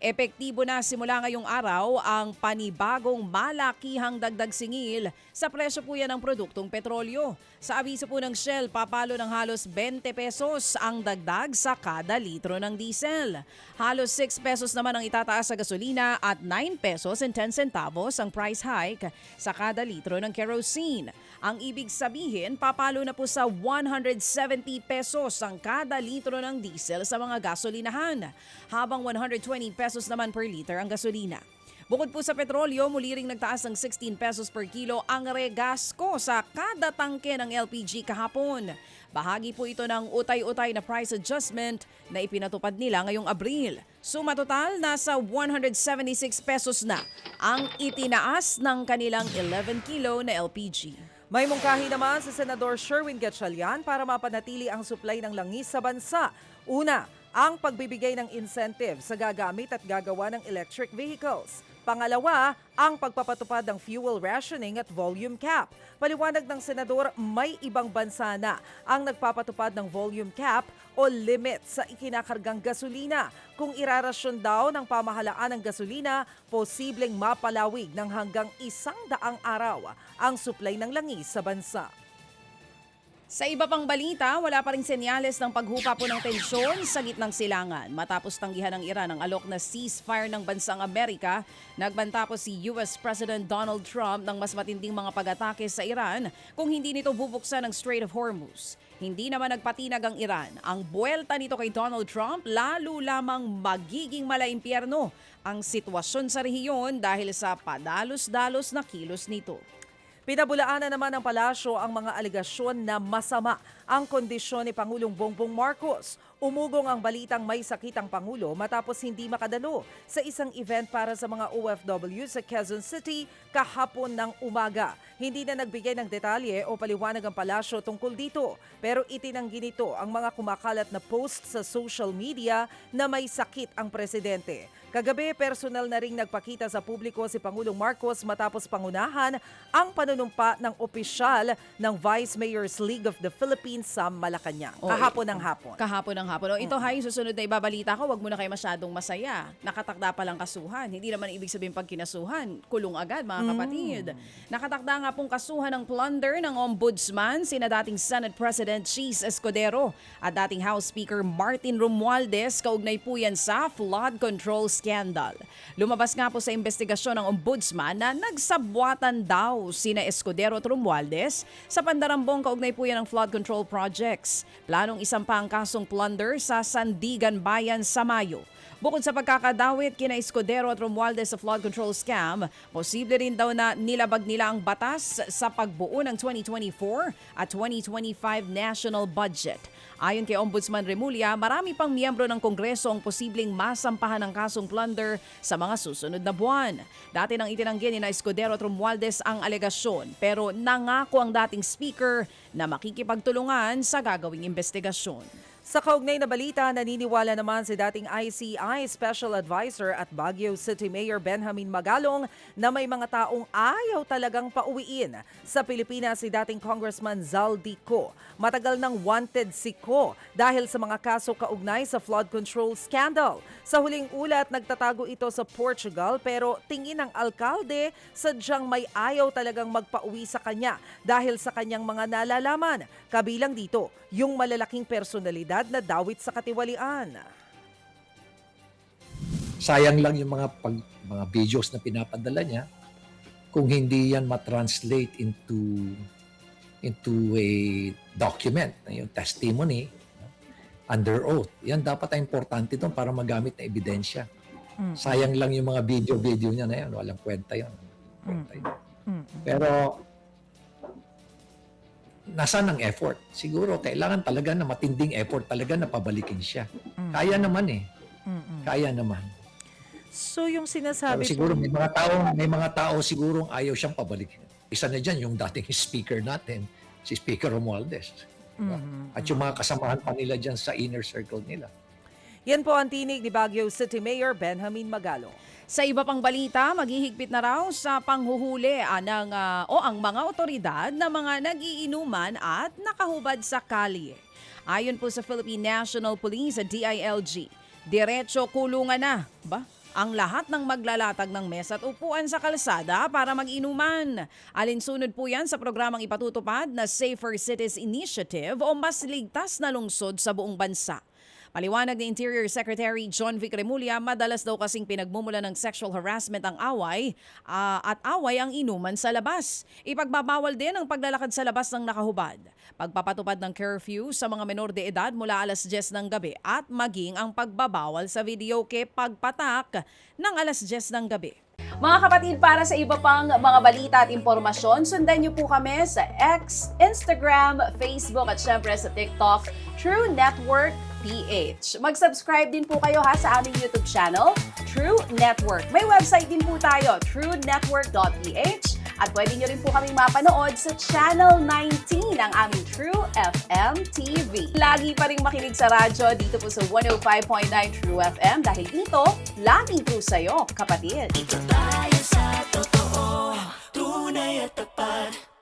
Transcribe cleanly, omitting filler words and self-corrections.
Epektibo na simula ngayong araw ang panibagong malakihang dagdag singil sa presyo po yan ng produktong petrolyo. Sa abiso po ng Shell, papalo ng halos 20 pesos ang dagdag sa kada litro ng diesel. Halos 6 pesos naman ang itataas sa gasolina at 9 pesos and 10 centavos ang price hike sa kada litro ng kerosene. Ang ibig sabihin, papalo na po sa 170 pesos ang kada litro ng diesel sa mga gasolinahan, habang 120 pesos naman per liter ang gasolina. Bukod po sa petrolyo, muli ring nagtaas ng 16 pesos per kilo ang regasko sa kada tangke ng LPG kahapon. Bahagi po ito ng utay-utay na price adjustment na ipinatupad nila ngayong Abril. Suma total, nasa 176 pesos na ang itinaas ng kanilang 11 kilo na LPG. May mungkahi naman si Senador Sherwin Gatchalian para mapanatili ang supply ng langis sa bansa. Una, ang pagbibigay ng incentive sa gagamit at gagawa ng electric vehicles. Pangalawa, ang pagpapatupad ng fuel rationing at volume cap. Paliwanag ng senador, may ibang bansa na ang nagpapatupad ng volume cap o limit sa ikinakargang gasolina. Kung irarasyon daw ng pamahalaan ng gasolina, posibleng mapalawig ng hanggang 100 araw ang supply ng langis sa bansa. Sa iba pang balita, wala pa ring senyales ng paghupa po ng tensyon sa gitnang silangan. Matapos tanggihan ng Iran ang alok na ceasefire ng bansang Amerika, nagbanta po si US President Donald Trump ng mas matinding mga pag-atake sa Iran kung hindi nito bubuksan ang Strait of Hormuz. Hindi naman nagpatinag ang Iran. Ang buwelta nito kay Donald Trump, lalo lamang magiging malaimpyerno ang sitwasyon sa rehiyon dahil sa padalos-dalos na kilos nito. Pinabulaanan naman ng palasyo ang mga alegasyon na masama ang kondisyon ni Pangulong Bongbong Marcos. Umugong ang balitang may sakit ang Pangulo matapos hindi makadalo sa isang event para sa mga OFW sa Quezon City kahapon ng umaga. Hindi na nagbigay ng detalye o paliwanag ang palasyo tungkol dito, pero itinanggi nito ang mga kumakalat na post sa social media na may sakit ang presidente. Kagabi, personal na ring nagpakita sa publiko si Pangulong Marcos matapos pangunahan ang panunumpa ng opisyal ng Vice Mayor's League of the Philippines sa Malacanang. Kahapon ng hapon. Kahapon ng hapon. Ito, Hay, susunod na ibabalita ko, wag mo na kayo masyadong masaya. Nakatakda pa lang kasuhan. Hindi naman ibig sabihin pag kinasuhan, kulong agad, mga kapatid. Nakatakda nga pong kasuhan ng plunder ng ombudsman, sina dating Senate President Cheese Escudero at dating House Speaker Martin Romualdez, kaugnay po yan sa flood control scandal. Lumabas nga po sa investigasyon ng ombudsman na nagsabwatan daw sina Escudero at Romualdez sa pandarambong kaugnay po yan ng flood control projects. Planong isampa ang kasong plunder sa Sandigan Bayan sa Mayo. Bukod sa pagkakadawit kina Escudero at Romualdez sa flood control scam, posible rin daw na nilabag nila ang batas sa pagbuo ng 2024 at 2025 national budget. Ayon kay Ombudsman Remulla, marami pang miyembro ng Kongreso ang posibleng masampahan ng kasong plunder sa mga susunod na buwan. Dati nang itinanggi ni Escudero at Romualdez ang alegasyon, pero nangako ang dating speaker na makikipagtulungan sa gagawing investigasyon. Sa kaugnay na balita, naniniwala naman si dating ICI Special Advisor at Baguio City Mayor Benjamin Magalong na may mga taong ayaw talagang pauwiin. Sa Pilipinas, si dating Congressman Zaldi Co. Matagal nang wanted si Co. dahil sa mga kaso kaugnay sa flood control scandal. Sa huling ulat, nagtatago ito sa Portugal pero tingin ng alkalde sadyang may ayaw talagang magpauwi sa kanya dahil sa kanyang mga nalalaman. Kabilang dito, yung malalaking personalidad na dawit sa katiwalian. Sayang lang yung mga videos na pinapadala niya kung hindi yan ma-translate into a document, yung testimony under oath. Yan dapat ay importante doon para magamit na ebidensya. Sayang lang yung mga video niya na yan. Walang kwenta yan. Pero nasaan ang effort? Siguro kailangan talaga na matinding effort talaga na pabalikin siya. Kaya naman eh. Kaya naman. So yung Pero sinasabi siguro may mga tao siguro ayaw siyang pabalikin. Isa na diyan yung dating speaker natin, si Speaker Romualdez. Diba? At yung mga kasamahan pa nila diyan sa inner circle nila. Yan po ang tinig ni Baguio City Mayor Benjamin Magalong. Sa iba pang balita, maghihigpit na raw sa panghuhuli ang mga otoridad na mga nagiinuman at nakahubad sa kalye. Ayon po sa Philippine National Police at DILG, diretso kulungan na. ang lahat ng maglalatag ng mesa at upuan sa kalsada para mag-inuman. Alinsunod po yan sa programang ipatutupad na Safer Cities Initiative o Mas Ligtas na Lungsod sa buong bansa. Paliwanag ni Interior Secretary John Vic Remulla, madalas daw kasing pinagmumula ng sexual harassment ang away at away ang inuman sa labas. Ipagbabawal din ang paglalakad sa labas ng nakahubad. Pagpapatupad ng curfew sa mga menor de edad mula alas 10 ng gabi at maging ang pagbabawal sa videoke pagpatak ng alas 10 ng gabi. Mga kapatid, para sa iba pang mga balita at impormasyon, sundan niyo po kami sa X, Instagram, Facebook at syempre sa TikTok, True Network PH. Mag-subscribe din po kayo ha sa aming YouTube channel, True Network. May website din po tayo, truenetwork.ph, at pwede nyo rin po kaming mapanood sa Channel 19 ng aming True FM TV. Lagi pa rin makinig sa radyo dito po sa 105.9 True FM dahil dito, laging true sa'yo, kapatid. Ito tayo sa